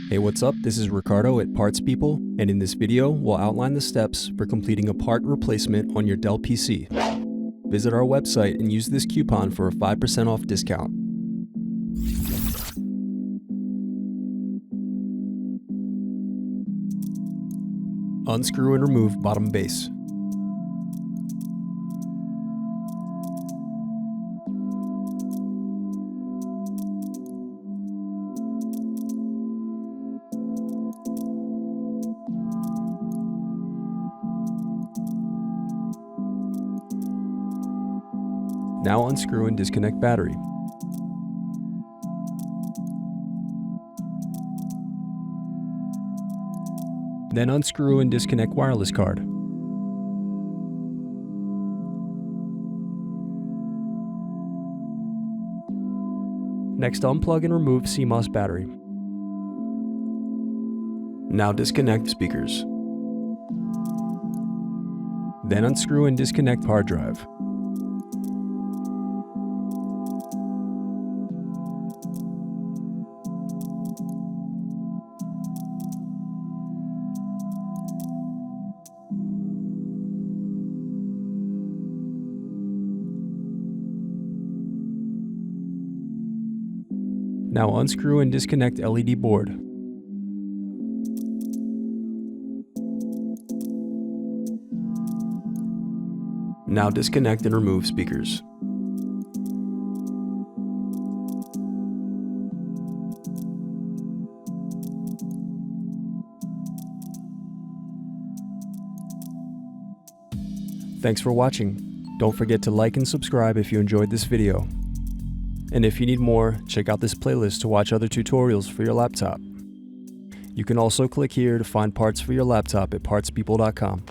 Hey, what's up? This is Ricardo at Parts People, and in this video, we'll outline the steps for completing a part replacement on your Dell PC. Visit our website and use this coupon for a 5% off discount. Unscrew and remove bottom base. Now unscrew and disconnect battery. Then unscrew and disconnect wireless card. Next, unplug and remove CMOS battery. Now disconnect speakers. Then unscrew and disconnect hard drive. Now unscrew and disconnect LED board. Now disconnect and remove speakers. Thanks for watching. Don't forget to like and subscribe if you enjoyed this video. And if you need more, check out this playlist to watch other tutorials for your laptop. You can also click here to find parts for your laptop at partspeople.com.